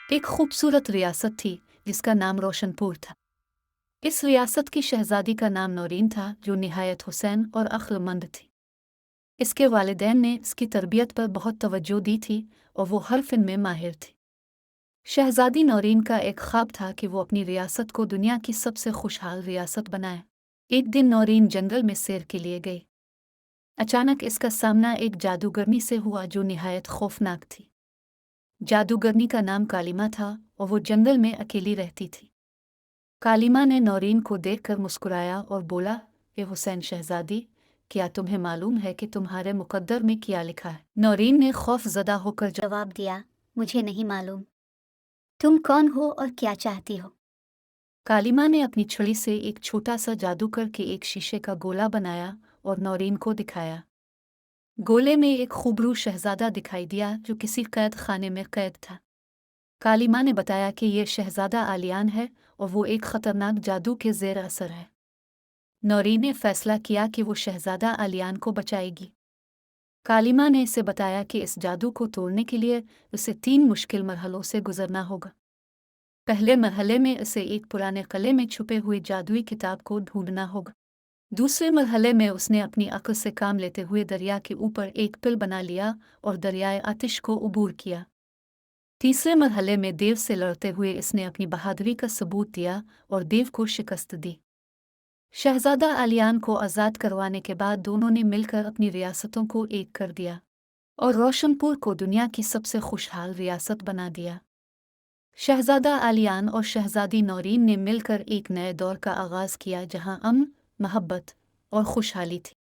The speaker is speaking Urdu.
ایک خوبصورت ریاست تھی جس کا نام روشنپور تھا۔ اس ریاست کی شہزادی کا نام نورین تھا، جو نہایت حسین اور عقل مند تھی۔ اس کے والدین نے اس کی تربیت پر بہت توجہ دی تھی اور وہ ہر فن میں ماہر تھی۔ شہزادی نورین کا ایک خواب تھا کہ وہ اپنی ریاست کو دنیا کی سب سے خوشحال ریاست بنائے۔ ایک دن نورین جنگل میں سیر کے لیے گئی۔ اچانک اس کا سامنا ایک جادوگرنی سے ہوا جو نہایت خوفناک تھی۔ جادوگرنی کا نام کالیما تھا اور وہ جنگل میں اکیلی رہتی تھی۔ کالیما نے نورین کو دیکھ کر مسکرایا اور بولا، اے حسین شہزادی، کیا تمہیں معلوم ہے کہ تمہارے مقدر میں کیا لکھا ہے؟ نورین نے خوف زدہ ہو کر جواب دیا، مجھے نہیں معلوم۔ تم کون ہو اور کیا چاہتی ہو؟ کالیما نے اپنی چھڑی سے ایک چھوٹا سا جادو کر کے ایک شیشے کا گولا بنایا اور نورین کو دکھایا۔ گولے میں ایک خوبرو شہزادہ دکھائی دیا جو کسی قید خانے میں قید تھا۔ کالیما نے بتایا کہ یہ شہزادہ آلیان ہے اور وہ ایک خطرناک جادو کے زیر اثر ہے۔ نورین نے فیصلہ کیا کہ وہ شہزادہ آلیان کو بچائے گی۔ کالیما نے اسے بتایا کہ اس جادو کو توڑنے کے لیے اسے 3 مشکل مرحلوں سے گزرنا ہوگا۔ پہلے مرحلے میں اسے ایک پرانے قلعے میں چھپے ہوئے جادوئی کتاب کو ڈھونڈنا ہوگا۔ دوسرے مرحلے میں اس نے اپنی عقل سے کام لیتے ہوئے دریا کے اوپر ایک پل بنا لیا اور دریائے آتش کو عبور کیا۔ تیسرے مرحلے میں دیو سے لڑتے ہوئے اس نے اپنی بہادری کا ثبوت دیا اور دیو کو شکست دی۔ شہزادہ آلیان کو آزاد کروانے کے بعد دونوں نے مل کر اپنی ریاستوں کو ایک کر دیا اور روشنپور کو دنیا کی سب سے خوشحال ریاست بنا دیا۔ شہزادہ آلیان اور شہزادی نورین نے مل کر ایک نئے دور کا آغاز کیا جہاں امن، محبت اور خوشحالی تھی۔